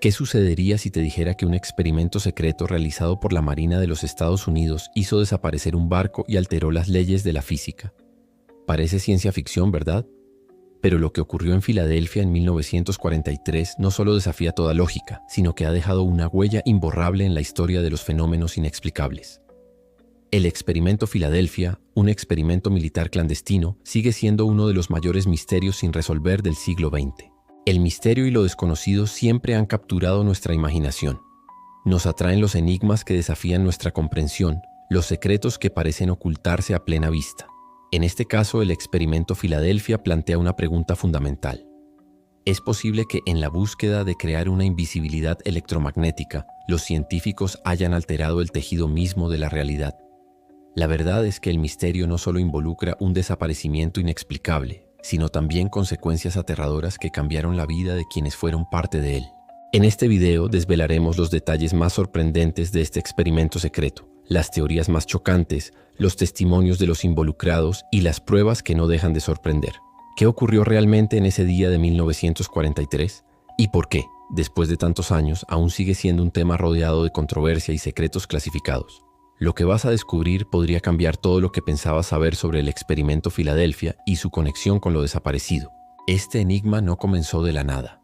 ¿Qué sucedería si te dijera que un experimento secreto realizado por la Marina de los Estados Unidos hizo desaparecer un barco y alteró las leyes de la física? Parece ciencia ficción, ¿verdad? Pero lo que ocurrió en Filadelfia en 1943 no solo desafía toda lógica, sino que ha dejado una huella imborrable en la historia de los fenómenos inexplicables. El experimento Filadelfia, un experimento militar clandestino, sigue siendo uno de los mayores misterios sin resolver del siglo XX. El misterio y lo desconocido siempre han capturado nuestra imaginación. Nos atraen los enigmas que desafían nuestra comprensión, los secretos que parecen ocultarse a plena vista. En este caso, el experimento Filadelfia plantea una pregunta fundamental. ¿Es posible que en la búsqueda de crear una invisibilidad electromagnética, los científicos hayan alterado el tejido mismo de la realidad? La verdad es que el misterio no solo involucra un desaparecimiento inexplicable, sino también consecuencias aterradoras que cambiaron la vida de quienes fueron parte de él. En este video desvelaremos los detalles más sorprendentes de este experimento secreto, las teorías más chocantes, los testimonios de los involucrados y las pruebas que no dejan de sorprender. ¿Qué ocurrió realmente en ese día de 1943? ¿Y por qué, después de tantos años, aún sigue siendo un tema rodeado de controversia y secretos clasificados? Lo que vas a descubrir podría cambiar todo lo que pensabas saber sobre el experimento Filadelfia y su conexión con lo desaparecido. Este enigma no comenzó de la nada.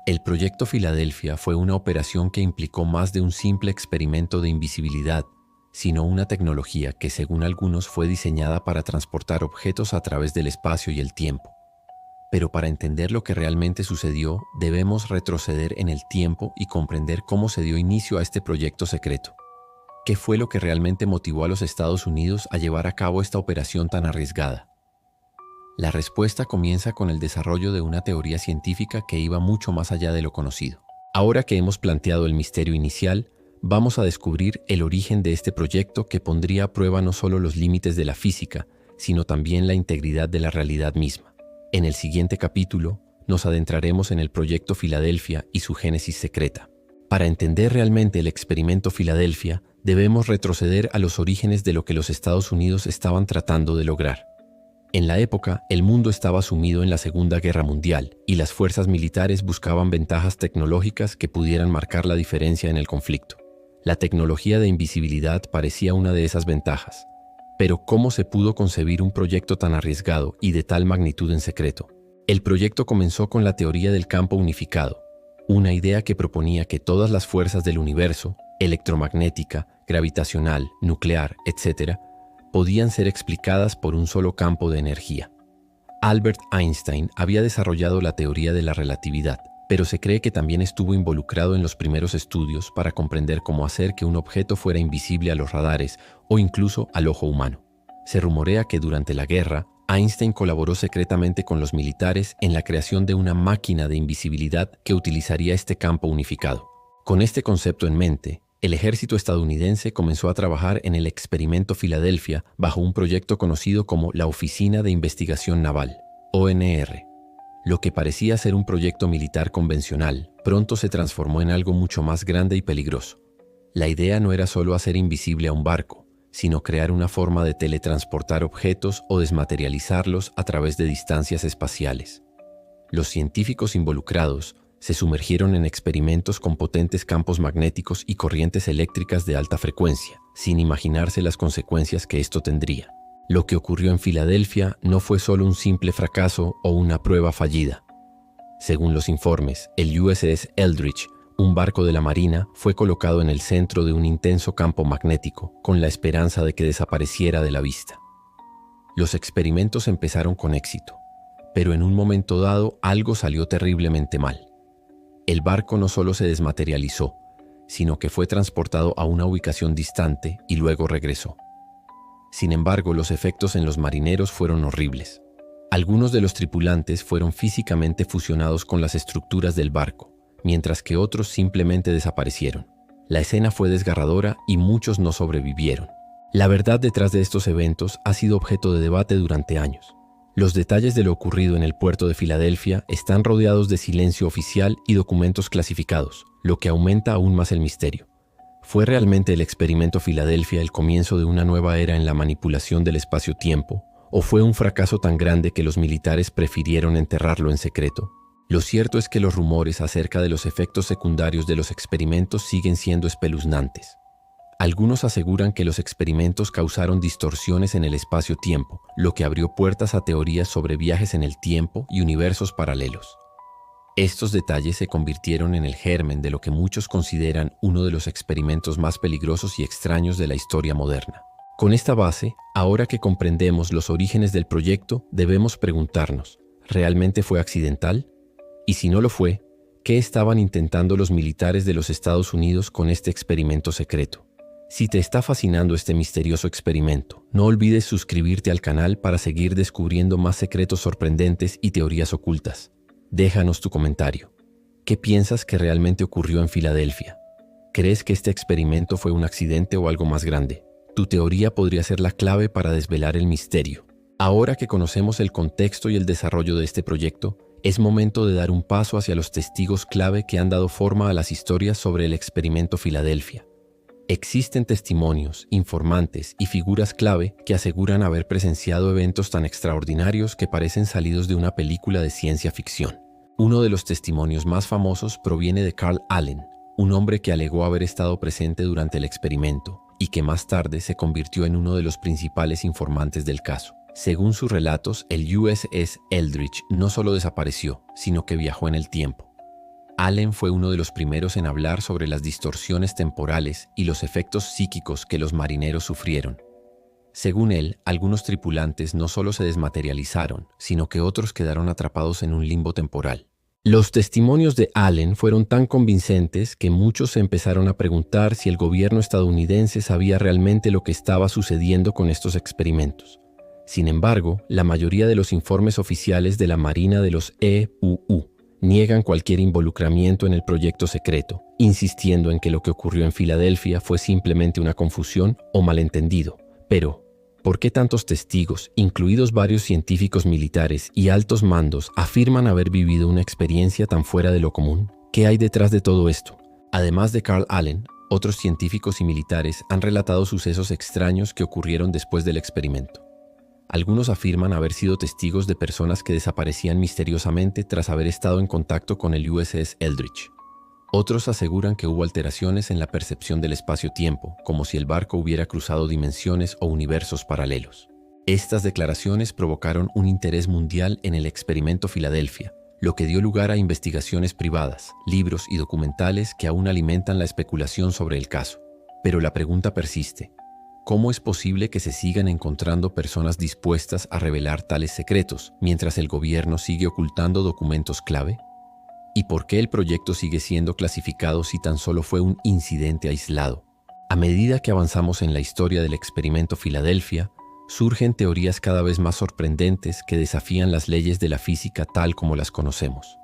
El proyecto Filadelfia fue una operación que implicó más de un simple experimento de invisibilidad, sino una tecnología que, según algunos, fue diseñada para transportar objetos a través del espacio y el tiempo. Pero para entender lo que realmente sucedió, debemos retroceder en el tiempo y comprender cómo se dio inicio a este proyecto secreto. ¿Qué fue lo que realmente motivó a los Estados Unidos a llevar a cabo esta operación tan arriesgada? La respuesta comienza con el desarrollo de una teoría científica que iba mucho más allá de lo conocido. Ahora que hemos planteado el misterio inicial, vamos a descubrir el origen de este proyecto que pondría a prueba no solo los límites de la física, sino también la integridad de la realidad misma. En el siguiente capítulo, nos adentraremos en el proyecto Filadelfia y su génesis secreta. Para entender realmente el experimento Filadelfia, debemos retroceder a los orígenes de lo que los Estados Unidos estaban tratando de lograr. En la época, el mundo estaba sumido en la Segunda Guerra Mundial y las fuerzas militares buscaban ventajas tecnológicas que pudieran marcar la diferencia en el conflicto. La tecnología de invisibilidad parecía una de esas ventajas. Pero ¿cómo se pudo concebir un proyecto tan arriesgado y de tal magnitud en secreto? El proyecto comenzó con la teoría del campo unificado, una idea que proponía que todas las fuerzas del universo, electromagnética, gravitacional, nuclear, etc., podían ser explicadas por un solo campo de energía. Albert Einstein había desarrollado la teoría de la relatividad, pero se cree que también estuvo involucrado en los primeros estudios para comprender cómo hacer que un objeto fuera invisible a los radares o incluso al ojo humano. Se rumorea que durante la guerra, Einstein colaboró secretamente con los militares en la creación de una máquina de invisibilidad que utilizaría este campo unificado. Con este concepto en mente, el ejército estadounidense comenzó a trabajar en el experimento Filadelfia bajo un proyecto conocido como la Oficina de Investigación Naval, ONR. Lo que parecía ser un proyecto militar convencional, pronto se transformó en algo mucho más grande y peligroso. La idea no era solo hacer invisible a un barco, sino crear una forma de teletransportar objetos o desmaterializarlos a través de distancias espaciales. Los científicos involucrados se sumergieron en experimentos con potentes campos magnéticos y corrientes eléctricas de alta frecuencia, sin imaginarse las consecuencias que esto tendría. Lo que ocurrió en Filadelfia no fue solo un simple fracaso o una prueba fallida. Según los informes, el USS Eldridge, un barco de la Marina, fue colocado en el centro de un intenso campo magnético, con la esperanza de que desapareciera de la vista. Los experimentos empezaron con éxito, pero en un momento dado algo salió terriblemente mal. El barco no solo se desmaterializó, sino que fue transportado a una ubicación distante y luego regresó. Sin embargo, los efectos en los marineros fueron horribles. Algunos de los tripulantes fueron físicamente fusionados con las estructuras del barco, mientras que otros simplemente desaparecieron. La escena fue desgarradora y muchos no sobrevivieron. La verdad detrás de estos eventos ha sido objeto de debate durante años. Los detalles de lo ocurrido en el puerto de Filadelfia están rodeados de silencio oficial y documentos clasificados, lo que aumenta aún más el misterio. ¿Fue realmente el experimento Filadelfia el comienzo de una nueva era en la manipulación del espacio-tiempo? ¿O fue un fracaso tan grande que los militares prefirieron enterrarlo en secreto? Lo cierto es que los rumores acerca de los efectos secundarios de los experimentos siguen siendo espeluznantes. Algunos aseguran que los experimentos causaron distorsiones en el espacio-tiempo, lo que abrió puertas a teorías sobre viajes en el tiempo y universos paralelos. Estos detalles se convirtieron en el germen de lo que muchos consideran uno de los experimentos más peligrosos y extraños de la historia moderna. Con esta base, ahora que comprendemos los orígenes del proyecto, debemos preguntarnos, ¿realmente fue accidental? Y si no lo fue, ¿qué estaban intentando los militares de los Estados Unidos con este experimento secreto? Si te está fascinando este misterioso experimento, no olvides suscribirte al canal para seguir descubriendo más secretos sorprendentes y teorías ocultas. Déjanos tu comentario. ¿Qué piensas que realmente ocurrió en Filadelfia? ¿Crees que este experimento fue un accidente o algo más grande? Tu teoría podría ser la clave para desvelar el misterio. Ahora que conocemos el contexto y el desarrollo de este proyecto, es momento de dar un paso hacia los testigos clave que han dado forma a las historias sobre el experimento Filadelfia. Existen testimonios, informantes y figuras clave que aseguran haber presenciado eventos tan extraordinarios que parecen salidos de una película de ciencia ficción. Uno de los testimonios más famosos proviene de Carl Allen, un hombre que alegó haber estado presente durante el experimento y que más tarde se convirtió en uno de los principales informantes del caso. Según sus relatos, el USS Eldridge no solo desapareció, sino que viajó en el tiempo. Allen fue uno de los primeros en hablar sobre las distorsiones temporales y los efectos psíquicos que los marineros sufrieron. Según él, algunos tripulantes no solo se desmaterializaron, sino que otros quedaron atrapados en un limbo temporal. Los testimonios de Allen fueron tan convincentes que muchos se empezaron a preguntar si el gobierno estadounidense sabía realmente lo que estaba sucediendo con estos experimentos. Sin embargo, la mayoría de los informes oficiales de la Marina de los EUU niegan cualquier involucramiento en el proyecto secreto, insistiendo en que lo que ocurrió en Filadelfia fue simplemente una confusión o malentendido. Pero, ¿por qué tantos testigos, incluidos varios científicos militares y altos mandos, afirman haber vivido una experiencia tan fuera de lo común? ¿Qué hay detrás de todo esto? Además de Carl Allen, otros científicos y militares han relatado sucesos extraños que ocurrieron después del experimento. Algunos afirman haber sido testigos de personas que desaparecían misteriosamente tras haber estado en contacto con el USS Eldridge. Otros aseguran que hubo alteraciones en la percepción del espacio-tiempo, como si el barco hubiera cruzado dimensiones o universos paralelos. Estas declaraciones provocaron un interés mundial en el experimento Filadelfia, lo que dio lugar a investigaciones privadas, libros y documentales que aún alimentan la especulación sobre el caso. Pero la pregunta persiste. ¿Cómo es posible que se sigan encontrando personas dispuestas a revelar tales secretos, mientras el gobierno sigue ocultando documentos clave? ¿Y por qué el proyecto sigue siendo clasificado si tan solo fue un incidente aislado? A medida que avanzamos en la historia del experimento Filadelfia, surgen teorías cada vez más sorprendentes que desafían las leyes de la física tal como las conocemos.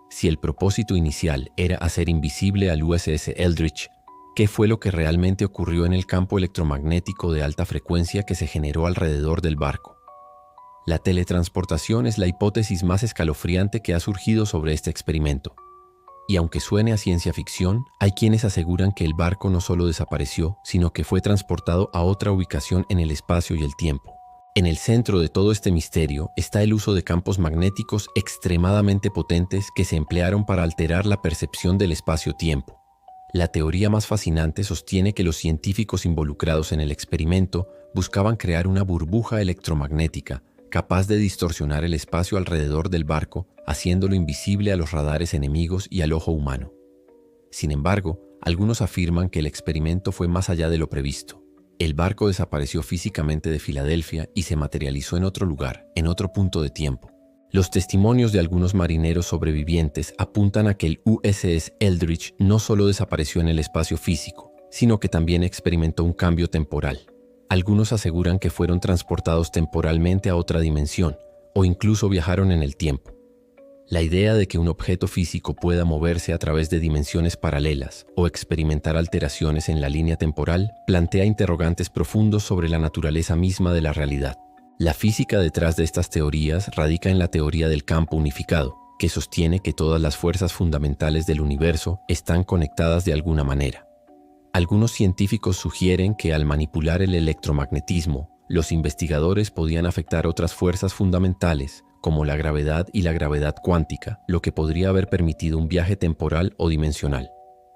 Si el propósito inicial era hacer invisible al USS Eldridge, ¿qué fue lo que realmente ocurrió en el campo electromagnético de alta frecuencia que se generó alrededor del barco? La teletransportación es la hipótesis más escalofriante que ha surgido sobre este experimento. Y aunque suene a ciencia ficción, hay quienes aseguran que el barco no solo desapareció, sino que fue transportado a otra ubicación en el espacio y el tiempo. En el centro de todo este misterio está el uso de campos magnéticos extremadamente potentes que se emplearon para alterar la percepción del espacio-tiempo. La teoría más fascinante sostiene que los científicos involucrados en el experimento buscaban crear una burbuja electromagnética capaz de distorsionar el espacio alrededor del barco, haciéndolo invisible a los radares enemigos y al ojo humano. Sin embargo, algunos afirman que el experimento fue más allá de lo previsto. El barco desapareció físicamente de Filadelfia y se materializó en otro lugar, en otro punto de tiempo. Los testimonios de algunos marineros sobrevivientes apuntan a que el USS Eldridge no solo desapareció en el espacio físico, sino que también experimentó un cambio temporal. Algunos aseguran que fueron transportados temporalmente a otra dimensión, o incluso viajaron en el tiempo. La idea de que un objeto físico pueda moverse a través de dimensiones paralelas o experimentar alteraciones en la línea temporal plantea interrogantes profundos sobre la naturaleza misma de la realidad. La física detrás de estas teorías radica en la teoría del campo unificado, que sostiene que todas las fuerzas fundamentales del universo están conectadas de alguna manera. Algunos científicos sugieren que al manipular el electromagnetismo, los investigadores podían afectar otras fuerzas fundamentales, como la gravedad y la gravedad cuántica, lo que podría haber permitido un viaje temporal o dimensional.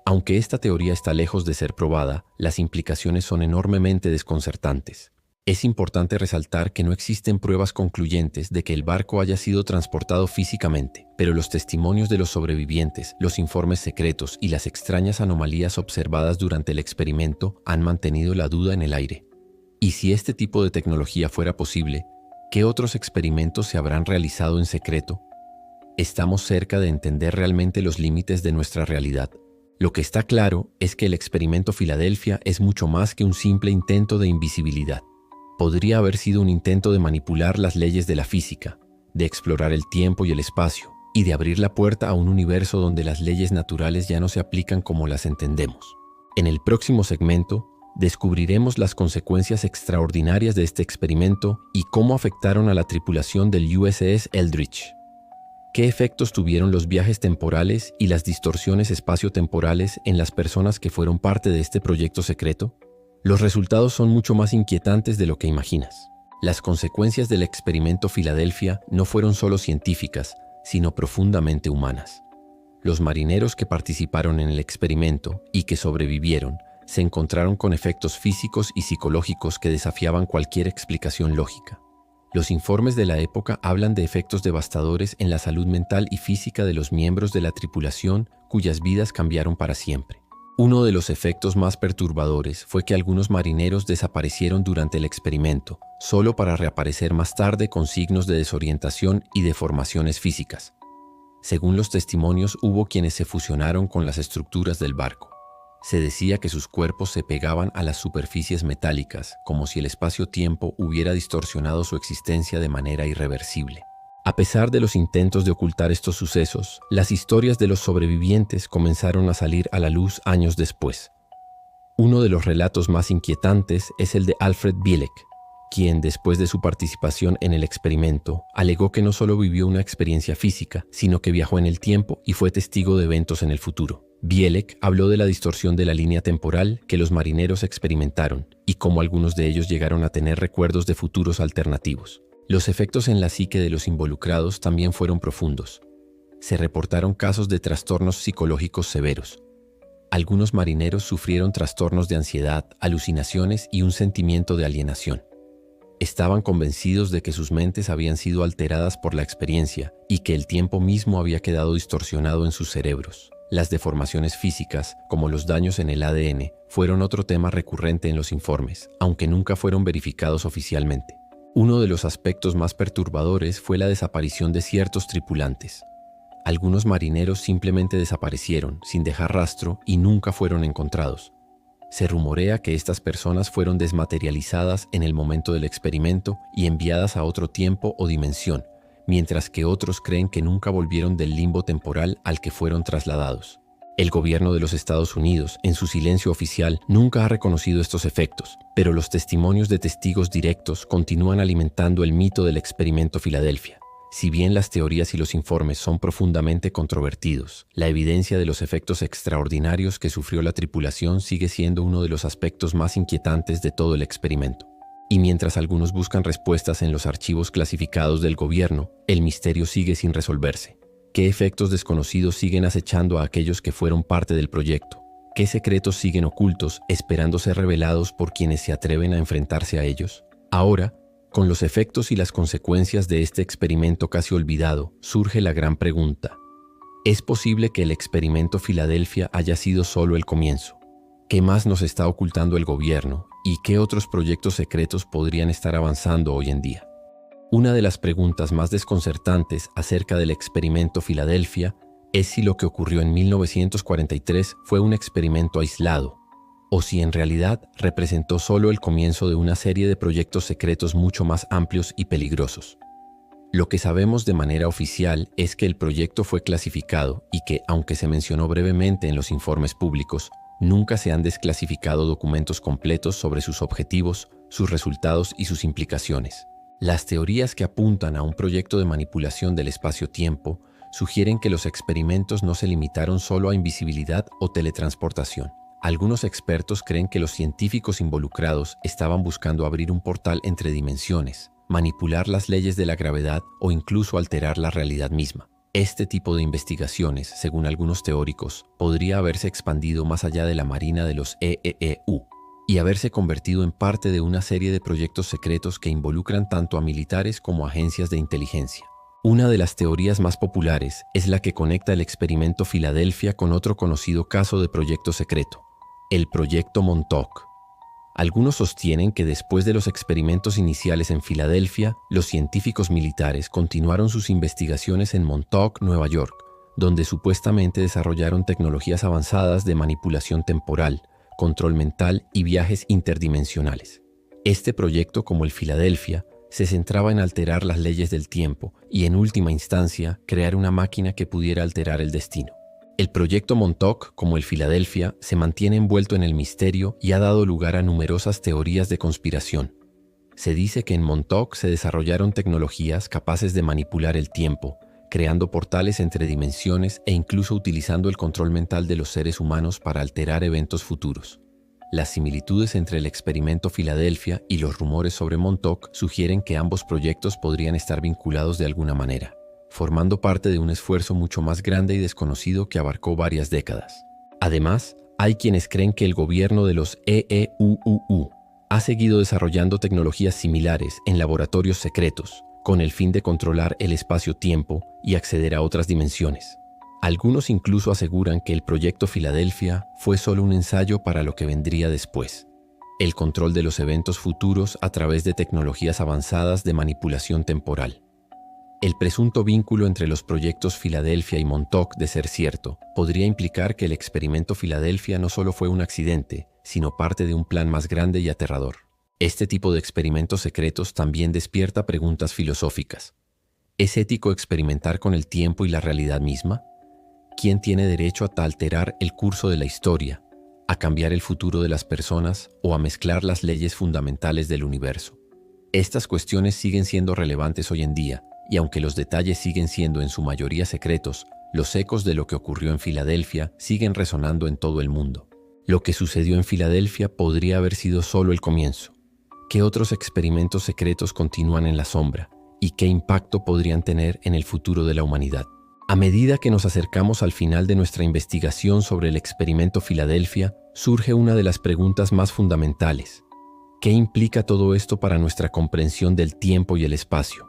Aunque esta teoría está lejos de ser probada, las implicaciones son enormemente desconcertantes. Es importante resaltar que no existen pruebas concluyentes de que el barco haya sido transportado físicamente, pero los testimonios de los sobrevivientes, los informes secretos y las extrañas anomalías observadas durante el experimento han mantenido la duda en el aire. Y si este tipo de tecnología fuera posible, ¿qué otros experimentos se habrán realizado en secreto? Estamos cerca de entender realmente los límites de nuestra realidad. Lo que está claro es que el experimento Filadelfia es mucho más que un simple intento de invisibilidad. Podría haber sido un intento de manipular las leyes de la física, de explorar el tiempo y el espacio, y de abrir la puerta a un universo donde las leyes naturales ya no se aplican como las entendemos. En el próximo segmento, descubriremos las consecuencias extraordinarias de este experimento y cómo afectaron a la tripulación del USS Eldridge. ¿Qué efectos tuvieron los viajes temporales y las distorsiones espaciotemporales en las personas que fueron parte de este proyecto secreto? Los resultados son mucho más inquietantes de lo que imaginas. Las consecuencias del experimento Filadelfia no fueron solo científicas, sino profundamente humanas. Los marineros que participaron en el experimento y que sobrevivieron se encontraron con efectos físicos y psicológicos que desafiaban cualquier explicación lógica. Los informes de la época hablan de efectos devastadores en la salud mental y física de los miembros de la tripulación cuyas vidas cambiaron para siempre. Uno de los efectos más perturbadores fue que algunos marineros desaparecieron durante el experimento, solo para reaparecer más tarde con signos de desorientación y deformaciones físicas. Según los testimonios, hubo quienes se fusionaron con las estructuras del barco. Se decía que sus cuerpos se pegaban a las superficies metálicas, como si el espacio-tiempo hubiera distorsionado su existencia de manera irreversible. A pesar de los intentos de ocultar estos sucesos, las historias de los sobrevivientes comenzaron a salir a la luz años después. Uno de los relatos más inquietantes es el de Alfred Bielek, quien, después de su participación en el experimento, alegó que no solo vivió una experiencia física, sino que viajó en el tiempo y fue testigo de eventos en el futuro. Bielek habló de la distorsión de la línea temporal que los marineros experimentaron y cómo algunos de ellos llegaron a tener recuerdos de futuros alternativos. Los efectos en la psique de los involucrados también fueron profundos. Se reportaron casos de trastornos psicológicos severos. Algunos marineros sufrieron trastornos de ansiedad, alucinaciones y un sentimiento de alienación. Estaban convencidos de que sus mentes habían sido alteradas por la experiencia y que el tiempo mismo había quedado distorsionado en sus cerebros. Las deformaciones físicas, como los daños en el ADN, fueron otro tema recurrente en los informes, aunque nunca fueron verificados oficialmente. Uno de los aspectos más perturbadores fue la desaparición de ciertos tripulantes. Algunos marineros simplemente desaparecieron, sin dejar rastro, y nunca fueron encontrados. Se rumorea que estas personas fueron desmaterializadas en el momento del experimento y enviadas a otro tiempo o dimensión, mientras que otros creen que nunca volvieron del limbo temporal al que fueron trasladados. El gobierno de los Estados Unidos, en su silencio oficial, nunca ha reconocido estos efectos, pero los testimonios de testigos directos continúan alimentando el mito del experimento Filadelfia. Si bien las teorías y los informes son profundamente controvertidos, la evidencia de los efectos extraordinarios que sufrió la tripulación sigue siendo uno de los aspectos más inquietantes de todo el experimento. Y mientras algunos buscan respuestas en los archivos clasificados del gobierno, el misterio sigue sin resolverse. ¿Qué efectos desconocidos siguen acechando a aquellos que fueron parte del proyecto? ¿Qué secretos siguen ocultos, esperando ser revelados por quienes se atreven a enfrentarse a ellos? Ahora, con los efectos y las consecuencias de este experimento casi olvidado, surge la gran pregunta. ¿Es posible que el experimento Filadelfia haya sido solo el comienzo? ¿Qué más nos está ocultando el gobierno? ¿Y qué otros proyectos secretos podrían estar avanzando hoy en día? Una de las preguntas más desconcertantes acerca del experimento Filadelfia es si lo que ocurrió en 1943 fue un experimento aislado, o si en realidad representó solo el comienzo de una serie de proyectos secretos mucho más amplios y peligrosos. Lo que sabemos de manera oficial es que el proyecto fue clasificado y que, aunque se mencionó brevemente en los informes públicos, nunca se han desclasificado documentos completos sobre sus objetivos, sus resultados y sus implicaciones. Las teorías que apuntan a un proyecto de manipulación del espacio-tiempo sugieren que los experimentos no se limitaron solo a invisibilidad o teletransportación. Algunos expertos creen que los científicos involucrados estaban buscando abrir un portal entre dimensiones, manipular las leyes de la gravedad o incluso alterar la realidad misma. Este tipo de investigaciones, según algunos teóricos, podría haberse expandido más allá de la marina de los EEU y haberse convertido en parte de una serie de proyectos secretos que involucran tanto a militares como a agencias de inteligencia. Una de las teorías más populares es la que conecta el experimento Filadelfia con otro conocido caso de proyecto secreto, el Proyecto Montauk. Algunos sostienen que después de los experimentos iniciales en Filadelfia, los científicos militares continuaron sus investigaciones en Montauk, Nueva York, donde supuestamente desarrollaron tecnologías avanzadas de manipulación temporal, control mental y viajes interdimensionales. Este proyecto, como el Filadelfia, se centraba en alterar las leyes del tiempo y, en última instancia, crear una máquina que pudiera alterar el destino. El proyecto Montauk, como el Filadelfia, se mantiene envuelto en el misterio y ha dado lugar a numerosas teorías de conspiración. Se dice que en Montauk se desarrollaron tecnologías capaces de manipular el tiempo, creando portales entre dimensiones e incluso utilizando el control mental de los seres humanos para alterar eventos futuros. Las similitudes entre el experimento Filadelfia y los rumores sobre Montauk sugieren que ambos proyectos podrían estar vinculados de alguna manera, formando parte de un esfuerzo mucho más grande y desconocido que abarcó varias décadas. Además, hay quienes creen que el gobierno de los EEUU ha seguido desarrollando tecnologías similares en laboratorios secretos, con el fin de controlar el espacio-tiempo y acceder a otras dimensiones. Algunos incluso aseguran que el proyecto Filadelfia fue solo un ensayo para lo que vendría después: el control de los eventos futuros a través de tecnologías avanzadas de manipulación temporal. El presunto vínculo entre los proyectos Filadelfia y Montauk, de ser cierto, podría implicar que el experimento Filadelfia no solo fue un accidente, sino parte de un plan más grande y aterrador. Este tipo de experimentos secretos también despierta preguntas filosóficas. ¿Es ético experimentar con el tiempo y la realidad misma? ¿Quién tiene derecho a alterar el curso de la historia, a cambiar el futuro de las personas o a mezclar las leyes fundamentales del universo? Estas cuestiones siguen siendo relevantes hoy en día, y aunque los detalles siguen siendo en su mayoría secretos, los ecos de lo que ocurrió en Filadelfia siguen resonando en todo el mundo. Lo que sucedió en Filadelfia podría haber sido solo el comienzo. ¿Qué otros experimentos secretos continúan en la sombra? ¿Y qué impacto podrían tener en el futuro de la humanidad? A medida que nos acercamos al final de nuestra investigación sobre el experimento Filadelfia, surge una de las preguntas más fundamentales. ¿Qué implica todo esto para nuestra comprensión del tiempo y el espacio?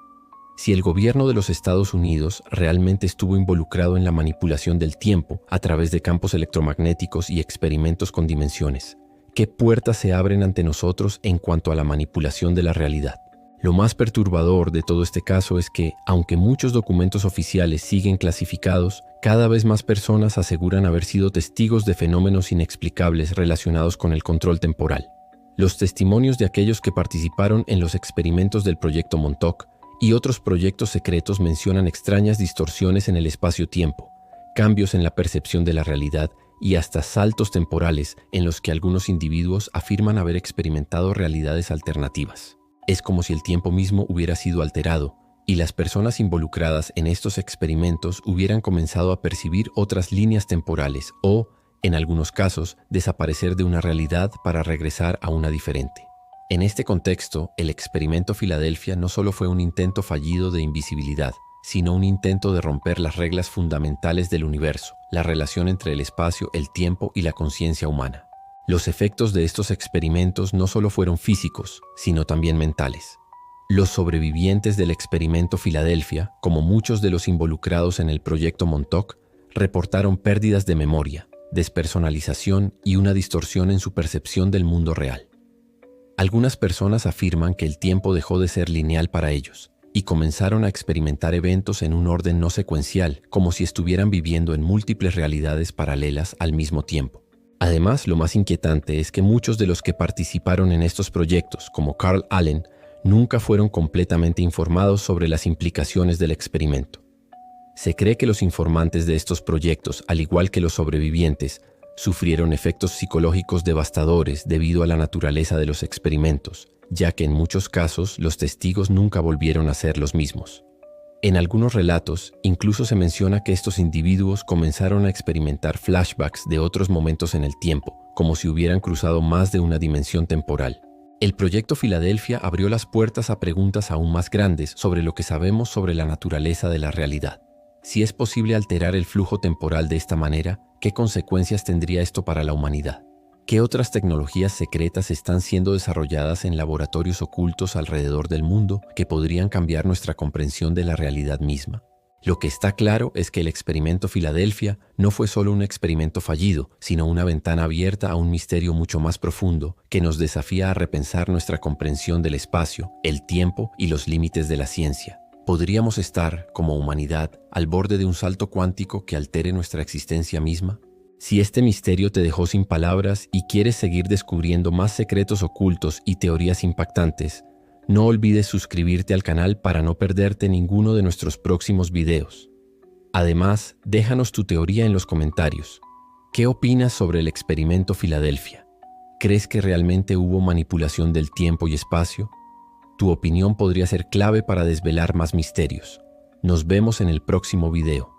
Si el gobierno de los Estados Unidos realmente estuvo involucrado en la manipulación del tiempo a través de campos electromagnéticos y experimentos con dimensiones, ¿qué puertas se abren ante nosotros en cuanto a la manipulación de la realidad? Lo más perturbador de todo este caso es que, aunque muchos documentos oficiales siguen clasificados, cada vez más personas aseguran haber sido testigos de fenómenos inexplicables relacionados con el control temporal. Los testimonios de aquellos que participaron en los experimentos del proyecto Montauk y otros proyectos secretos mencionan extrañas distorsiones en el espacio-tiempo, cambios en la percepción de la realidad y hasta saltos temporales en los que algunos individuos afirman haber experimentado realidades alternativas. Es como si el tiempo mismo hubiera sido alterado y las personas involucradas en estos experimentos hubieran comenzado a percibir otras líneas temporales o, en algunos casos, desaparecer de una realidad para regresar a una diferente. En este contexto, el experimento Filadelfia no solo fue un intento fallido de invisibilidad, sino un intento de romper las reglas fundamentales del universo, la relación entre el espacio, el tiempo y la conciencia humana. Los efectos de estos experimentos no solo fueron físicos, sino también mentales. Los sobrevivientes del experimento Filadelfia, como muchos de los involucrados en el proyecto Montauk, reportaron pérdidas de memoria, despersonalización y una distorsión en su percepción del mundo real. Algunas personas afirman que el tiempo dejó de ser lineal para ellos y comenzaron a experimentar eventos en un orden no secuencial, como si estuvieran viviendo en múltiples realidades paralelas al mismo tiempo. Además, lo más inquietante es que muchos de los que participaron en estos proyectos, como Carl Allen, nunca fueron completamente informados sobre las implicaciones del experimento. Se cree que los informantes de estos proyectos, al igual que los sobrevivientes, sufrieron efectos psicológicos devastadores debido a la naturaleza de los experimentos, ya que en muchos casos los testigos nunca volvieron a ser los mismos. En algunos relatos, incluso se menciona que estos individuos comenzaron a experimentar flashbacks de otros momentos en el tiempo, como si hubieran cruzado más de una dimensión temporal. El proyecto Filadelfia abrió las puertas a preguntas aún más grandes sobre lo que sabemos sobre la naturaleza de la realidad. Si es posible alterar el flujo temporal de esta manera, ¿qué consecuencias tendría esto para la humanidad? ¿Qué otras tecnologías secretas están siendo desarrolladas en laboratorios ocultos alrededor del mundo que podrían cambiar nuestra comprensión de la realidad misma? Lo que está claro es que el experimento Filadelfia no fue solo un experimento fallido, sino una ventana abierta a un misterio mucho más profundo que nos desafía a repensar nuestra comprensión del espacio, el tiempo y los límites de la ciencia. ¿Podríamos estar, como humanidad, al borde de un salto cuántico que altere nuestra existencia misma? Si este misterio te dejó sin palabras y quieres seguir descubriendo más secretos ocultos y teorías impactantes, no olvides suscribirte al canal para no perderte ninguno de nuestros próximos videos. Además, déjanos tu teoría en los comentarios. ¿Qué opinas sobre el experimento Filadelfia? ¿Crees que realmente hubo manipulación del tiempo y espacio? Tu opinión podría ser clave para desvelar más misterios. Nos vemos en el próximo video.